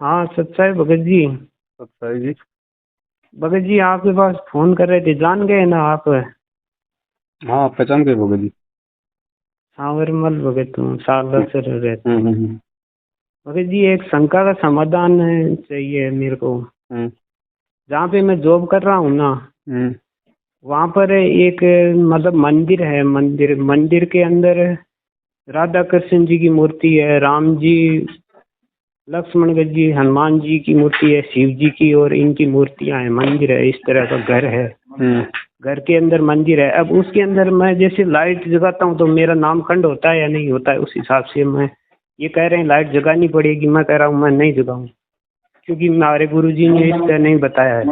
हाँ सच्चाई भगत जी। सत्ताई जी। भगत जी आपके पास फोन कर रहे थे, जान गए ना आप? हाँ पहचान गए भगत जी। सांवरमल भगत हूँ, सारदा हम्म से रहता हम्म हूँ। हम्म भगत जी एक शंका का समाधान चाहिए मेरे को। हम्म जहाँ पे मैं जॉब कर रहा हूँ ना, हम्म वहाँ पर एक मतलब मंदिर है। मंदिर मंदिर के अंदर राधा कृष्ण जी की मूर्ति है, राम जी, लक्ष्मण जी, हनुमान जी की मूर्ति है, शिव जी की, और इनकी मूर्तियां हैं। मंदिर है, इस तरह का घर है। हम्म। घर के अंदर मंदिर है। अब उसके अंदर मैं जैसे लाइट जगाता हूँ तो मेरा नामखंड होता है या नहीं होता है, उस हिसाब से मैं, ये कह रहे हैं लाइट जगानी पड़ेगी, मैं कह रहा हूँ मैं नहीं जगाऊँ, क्योंकि हमारे गुरुजी ने इस तरह नहीं बताया है।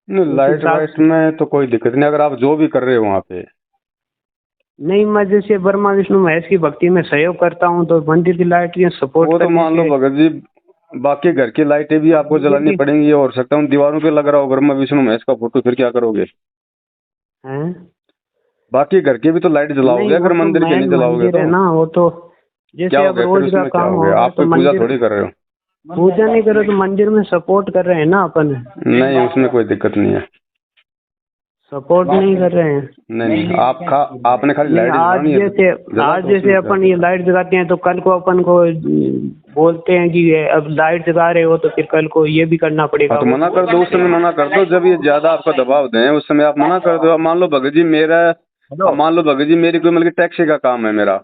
नहीं, उस लाइट हिसाब वाइट से में तो कोई दिक्कत नहीं अगर आप जो भी कर रहे हो वहाँ पे। नहीं, मैं जैसे ब्रह्मा विष्णु महेश की भक्ति में सहयोग करता हूँ तो मंदिर की लाइट ये सपोर्ट वो तो करने मान लो से। भगत जी, बाकी घर की लाइटें भी आपको मंदिर जलानी की पड़ेंगी। ये हो सकता है उन दीवारों पे लग रहा हो ब्रह्मा विष्णु महेश का फोटो, फिर क्या करोगे? हैं? बाकी घर की भी तो लाइट नहीं, जलाओगे, वो अगर तो मंदिर के नहीं मेन जलाओगे मंदिर है तो ना, वो तो क्या जैसे हो अब गया? फिर रोज का उसमें क्या काम हो गया? होगा आप तो कोई पूजा मंदिर, थोड़ी कर रहे हो। पूजा नहीं करो तो मंदिर में सपोर्ट कर रहे हैं ना अपन। नहीं, उसमें कोई दिक्कत नहीं है। सपोर्ट नहीं कर रहे हैं। नहीं नहीं, आपने खाली नहीं, लाइट जलानी है, जला आज दो, जैसे उसमें क्या अपन ये दिक्कत लाइट जगाते हैं तो कल को अपन को बोलते हैं कि ये अब लाइट जगा रहे हो तो फिर कल को ये भी करना है? हाँ पड़ेगा। तो वो मना कर दो, उस समय मना कर दो। जब ये ज्यादा आपका दबाव दें उस समय आप मना कर दो। अब मान लो भगत जी मेरा, हेलो। अब मान लो भगत जी मेरी कोई मतलब टैक्सी का काम है मेरा,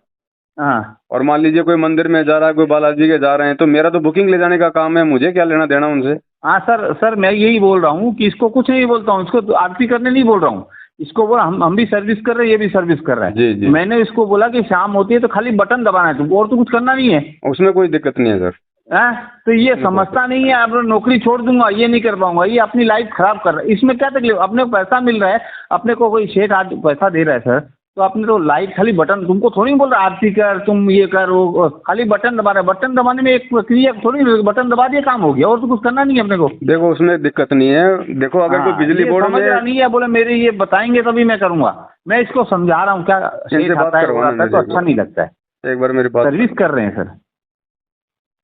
हाँ और मान लीजिए कोई मंदिर में जा रहा है, कोई बालाजी के जा रहे हैं, तो मेरा तो बुकिंग ले जाने का काम है, मुझे क्या लेना देना उनसे? हाँ सर, सर मैं यही बोल रहा हूँ कि इसको कुछ नहीं बोलता हूँ, इसको तो आरती करने नहीं बोल रहा हूँ। इसको बोला हम भी सर्विस कर रहे हैं, ये भी सर्विस कर रहा जी है। जी, मैंने इसको बोला कि शाम होती है तो खाली बटन दबाना है तुमको, और तो कुछ करना नहीं है। उसमें कोई दिक्कत नहीं है सर। हैं? तो ये उसमें कोई समझता नहीं है, अब नौकरी छोड़ दूंगा, ये नहीं कर पाऊंगा, ये अपनी लाइफ खराब कर रहा है। इसमें क्या तकलीफ? अपने को पैसा मिल रहा है, अपने को कोई शेठ आज पैसा दे रहा है सर, तो अपने तो लाइट खाली बटन, तुमको थोड़ी बोल रहा है आरती कर, तुम ये कर, वो खाली बटन दबा रहा है। बटन दबाने में एक प्रक्रिया थोड़ी, बटन दबा दिया काम हो गया, और तो कुछ करना नहीं है अपने को। देखो उसमें दिक्कत नहीं है। देखो अगर कोई हाँ, बिजली ये बोर्ड समझ रहा में, नहीं है, बोले मेरे ये बताएंगे तभी मैं करूंगा। मैं इसको समझा रहा हूँ, क्या इनसे शेठ बात आता है वो करवाना आता है तो दीजिए एक अच्छा नहीं लगता है। बार, एक बार मेरी बात सर्विस कर रहे हैं सर।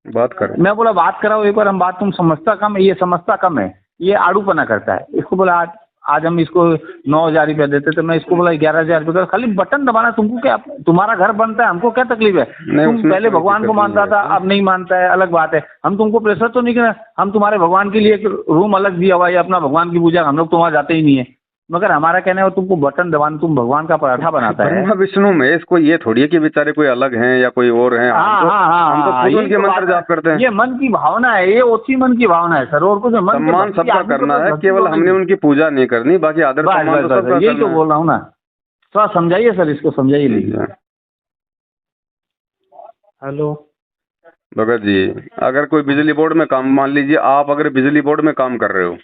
बात करो। मैं बोला बात कराओ एक बार, हम बात, तुम समझता कम है, ये समझता कम है, ये आड़ूपना करता है। इसको बोला आज हम इसको 9,000 रुपया देते, तो मैं इसको बोला 11,000 रुपये का, खाली बटन दबाना। तुमको क्या, तुम्हारा घर बनता है, हमको क्या तकलीफ है? नहीं, तुम उसमें पहले कोई भगवान को दिक्कत नहीं मानता था, है। अब नहीं मानता है, अलग बात है। हम तुमको प्रेशर तो नहीं कर रहे, हम तुम्हारे भगवान के लिए एक रूम अलग दिया हुआ है, अपना भगवान की पूजा, हम लोग तो वहाँ जाते ही नहीं है। मगर हमारा कहना है तुमको बटन दबाना, तुम भगवान का पराठा बनाता है। ब्रह्मा विष्णु महेश कोई ये थोड़ी है कि बेचारे कोई अलग हैं या कोई और हैं। हाँ हाँ हम तो हाँ, खुद यही उनके तो मंत्र बात है। जाप करते हैं। ये मन की भावना है, ये ओछी मन की भावना है सर, और कुछ मन से सम्मान भक्ति सबका आदमी को करना तो है, भक्ति केवल होना हमने चाहिए। उनकी पूजा नहीं करनी, बाकी आदर बस सम्मान बस तो बस सबका यही तो करना है। बोल रहा हूँ ना। थोड़ा समझाइए सर, इसको समझाइए जी लीजिए। जी। हेलो। भगत जी, अगर कोई बिजली बोर्ड में काम, मान लीजिए आप अगर बिजली बोर्ड में काम कर रहे हो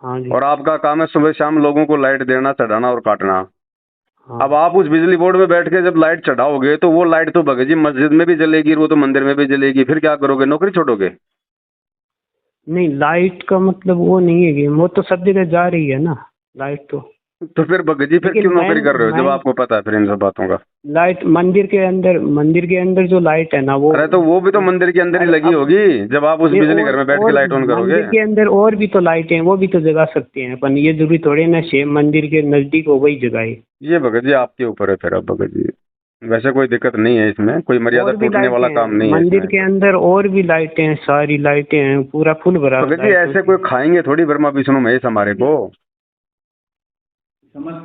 हाँ जी। और आपका काम है सुबह शाम लोगों को लाइट देना, चढ़ाना और काटना। हाँ। अब आप उस बिजली बोर्ड में बैठ के जब लाइट चढ़ाओगे तो वो लाइट तो भगत जी मस्जिद में भी जलेगी, वो तो मंदिर में भी जलेगी, फिर क्या करोगे? नौकरी छोड़ोगे? नहीं, लाइट का मतलब वो नहीं है कि वो तो सब जगह जा रही है ना लाइट तो फिर भगत जी फिर लेकिन क्यों नौकरी कर रहे हो जब मैं आपको पता है फिर इन सब बातों का? लाइट मंदिर के अंदर जो लाइट है ना वो, अरे तो वो भी तो मंदिर के अंदर ही अरे लगी अब होगी जब आप उस ये बिजली घर में बैठ के और लाइट ऑन करोगे। मंदिर के अंदर और भी तो लाइटें हैं, वो भी तो जगा सकते हैं अपन। ये जरूरी थोड़े ना शिव मंदिर के नजदीक हो वही जगाए। ये भगत जी आपके ऊपर है फिर। अब भगत जी वैसे कोई दिक्कत नहीं है इसमें, कोई मर्यादा और भी टूटने लाइटें वाला हैं काम नहीं है मंदिर इसमें। के अंदर, और भी लाइटें हैं, सारी लाइटें हैं, पूरा फुल भरा भगत जी लाइटों ऐसे से। कोई खाएंगे थोड़ी ब्रह्मा विष्णु महेश हमारे को,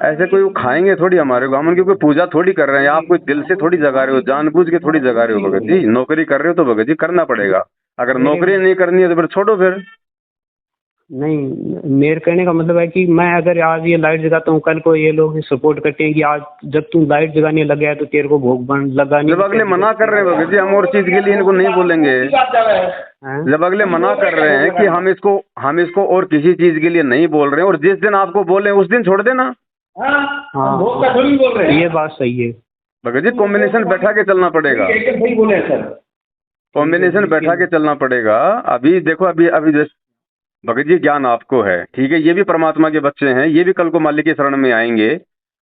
ऐसे कोई वो खाएंगे थोड़ी हमारे को। हम उनकी कोई पूजा थोड़ी कर रहे हैं, आप कोई दिल से थोड़ी जगा रहे हो, जानबूझ के थोड़ी जगा रहे हो भगत जी। नौकरी कर रहे हो तो भगत जी करना पड़ेगा। अगर मेरे नौकरी नहीं करनी है तो फिर छोड़ो फिर। नहीं, मेरे कहने का मतलब है कि मैं अगर आज ये लाइट जगाता हूँ, कल को ये लोग सपोर्ट करते हैं कि आज जब तू लाइट जगाने लग गया तो तेरे को भोग बन लगानी जब अगले मना कर रहे हैं भगत जी, हम और चीज के लिए इनको नहीं बोलेंगे। हैं? जब अगले मना कर रहे हैं कि हम इसको और किसी चीज के लिए नहीं बोल रहे हैं, और जिस दिन आपको बोले उस दिन छोड़ देना। हाँ, ये बात सही है। भगत जी कॉम्बिनेशन बैठा के चलना पड़ेगा, सही बोले सर। कॉम्बिनेशन बैठा के चलना पड़ेगा। अभी देखो, अभी अभी भगत जी ज्ञान आपको है, ठीक है, ये भी परमात्मा के बच्चे हैं, ये भी कल को मालिक की शरण में आएंगे।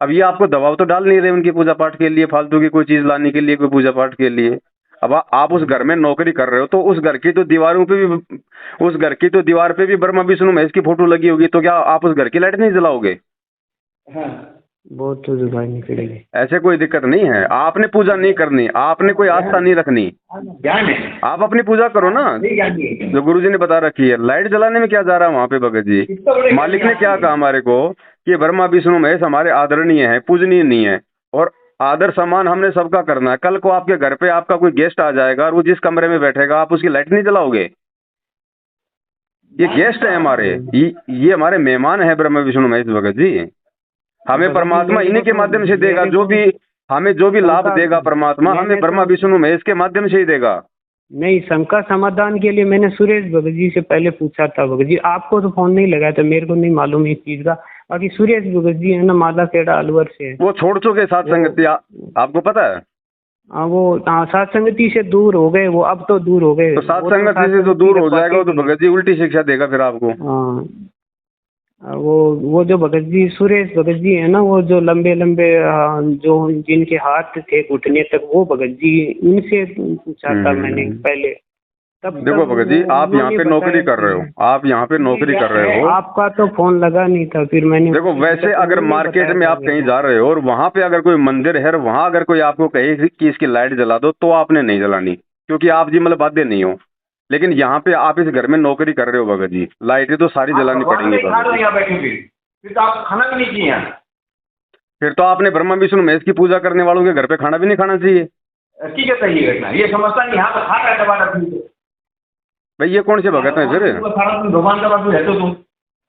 अब ये आपको दबाव तो डाल नहीं रहे उनकी पूजा पाठ के लिए, फालतू की कोई चीज लाने के लिए, कोई पूजा पाठ के लिए। अब आप उस घर में नौकरी कर रहे हो तो उस घर की तो दीवारों पे भी, उस घर की तो दीवार पे भी ब्रह्मा विष्णु महेश की फोटो लगी होगी, तो क्या आप उस घर की लाइट नहीं जलाओगे? वो तो जलानी पड़ेगी। ऐसे कोई दिक्कत नहीं है, आपने पूजा नहीं करनी, आपने कोई आस्था नहीं रखनी, आप अपनी पूजा करो ना जो गुरुजी ने बता रखी है। लाइट जलाने में क्या जा रहा है वहाँ पे भगत जी? मालिक ने क्या कहा हमारे को कि ब्रह्मा विष्णु महेश हमारे आदरणीय है, पूजनीय नहीं है, और आदर सम्मान हमने सबका करना है। कल को आपके घर पे आपका कोई गेस्ट आ जाएगा और वो जिस कमरे में बैठेगा आप उसकी लाइट नहीं जलाओगे? ये गेस्ट है हमारे, ये हमारे मेहमान है ब्रह्मा विष्णु महेश भगत जी। हमें परमात्मा इन्हीं के माध्यम से देगा, जो भी हमें जो भी लाभ देगा परमात्मा हमें ब्रह्मा विष्णु महेश के माध्यम से ही देगा। नहीं, शंका समाधान के लिए मैंने सुरेश भगत जी से पहले पूछा था भगत जी, आपको तो फोन नहीं लगाया था, मेरे को नहीं मालूम इस चीज का। बाकी सुरेश भगत जी है ना, माला खेड़ा अलवर से, वो छोड़ चुके साथ संगति, आपको पता है? हाँ, वो सात संगति से दूर हो गए, वो अब तो दूर हो गए। तो सात संगति से तो दूर हो जाएगा, तो भगत जी उल्टी शिक्षा देगा फिर आपको। हाँ, वो जो भगत जी सुरेश भगत जी है ना, वो जो लंबे लंबे जो जिनके हाथ थे घुटने तक, वो भगत जी, उनसे पूछा था मैंने पहले। तब देखो भगत जी, आप यहाँ पे नौकरी कर रहे हो, आप यहाँ पे नौकरी कर रहे हो, आपका तो फोन लगा नहीं था, फिर मैंने देखो वैसे अगर मार्केट में आप कहीं जा रहे हो और वहाँ पे अगर कोई मंदिर है और वहाँ अगर कोई आपको कहे कि इसकी लाइट जला दो, तो आपने नहीं जलानी, क्योंकि आप जी मतलब बाध्य नहीं हो। लेकिन यहाँ पे आप इस घर में नौकरी कर रहे हो भगत जी, लाइटें तो सारी जलानी पड़ेंगी फिर तो आप खाना भी नहीं चाहिए। फिर तो आपने ब्रह्मा विष्णु महेश की पूजा करने वालों के घर पे खाना भी नहीं खाना चाहिए। ठीक है, सही है, ये समझता नहीं, यहाँ पर खा रहा है दबा भाई ये कौन से भगत है फिर? भगवान का बात रहते हो तुम,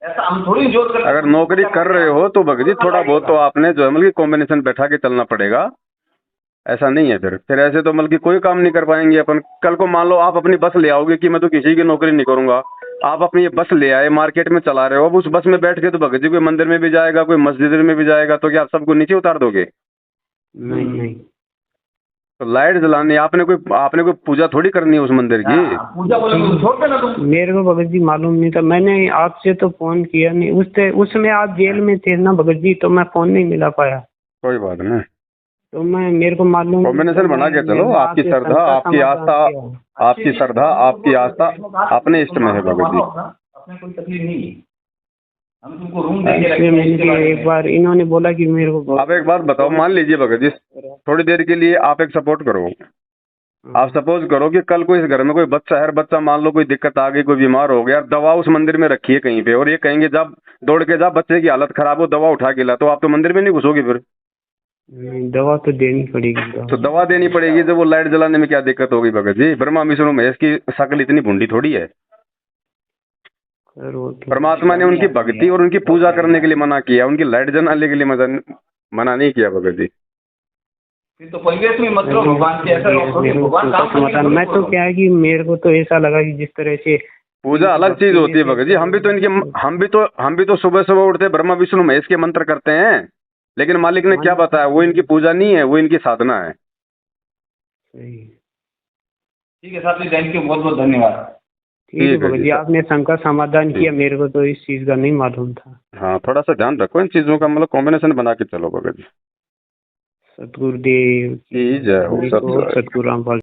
ऐसा हम थोड़ी जोर कर। अगर नौकरी कर रहे हो तो भगत जी थोड़ा बहुत तो आपने जो है मतलब कॉम्बिनेशन बैठा के चलना पड़ेगा, ऐसा नहीं है फिर ऐसे तो मतलब कोई काम नहीं कर पाएंगे अपन। कल को मान लो आप अपनी बस ले आओगे कि मैं तो किसी की नौकरी नहीं करूंगा, आप अपनी ये बस ले आए, मार्केट में चला रहे हो, अब उस बस में बैठ के तो भगत जी कोई मंदिर में भी जाएगा, कोई मस्जिद में भी जाएगा, तो क्या आप सबको नीचे उतार दोगे? नहीं, तो लाइट जलानी, आपने कोई पूजा थोड़ी करनी है उस मंदिर की। पूजा छोड़ देना तुम। मेरे को भगत जी मालूम नहीं था, मैंने आपसे तो फोन किया नहीं, उसमें आप जेल में थे ना भगत जी, तो मैं फोन नहीं मिला पाया। कोई बात नहीं, तो मेरे को मालूम कॉम्बिनेशन बना के चलो, आपकी श्रद्धा आपकी आस्था, आपकी श्रद्धा आपकी आस्था अपने इष्ट में है भगत जी। अपने कोई तकलीफ नहीं है, हम तुमको रूम देंगे। एक बार इन्होंने बोला कि मेरे को, आप एक बात बताओ, मान लीजिए भगत जी थोड़ी देर के लिए आप एक सपोर्ट करो, आप सपोज करो कि कल को इस घर में कोई बच्चा मान लो कोई दिक्कत आ गई, कोई बीमार हो गया, दवा उस मंदिर में रखी है कहीं पे, और ये कहेंगे जब दौड़ के जा, बच्चे की हालत खराब हो, दवा उठा के ला, तो आप तो मंदिर में नहीं घुसोगे फिर? दवा तो देनी पड़ेगी। तो दवा देनी पड़ेगी, जब वो लाइट जलाने में क्या दिक्कत होगी भगत जी? ब्रह्मा विष्णु महेश की शकल इतनी भूंडी थोड़ी है। परमात्मा ने उनकी भक्ति और उनकी पूजा करने के लिए मना किया, उनकी लाइट जलाने के लिए मना नहीं किया भगत जी। तो परिवेश में मतलब भगवान के ऐसा भगवान मैं तो क्या है कि मेरे को तो ऐसा लगा कि जिस तरह से पूजा अलग चीज होती है भगत जी, हम भी तो सुबह सुबह उठते ब्रह्मा विष्णु महेश के मंत्र करते हैं, लेकिन मालिक ने क्या बताया, वो इनकी पूजा नहीं है, वो इनकी साधना है। ठीक है साहब, थैंक यू, बहुत बहुत धन्यवाद। ठीक है भगत जी, आपने शंका समाधान किया, मेरे को तो इस चीज का नहीं मालूम था। हाँ, थोड़ा सा ध्यान रखो इन चीजों का, मतलब कॉम्बिनेशन बना के चलो भगत जी। सतगुरुदेव की जय हो, सतगुरु रामपाल।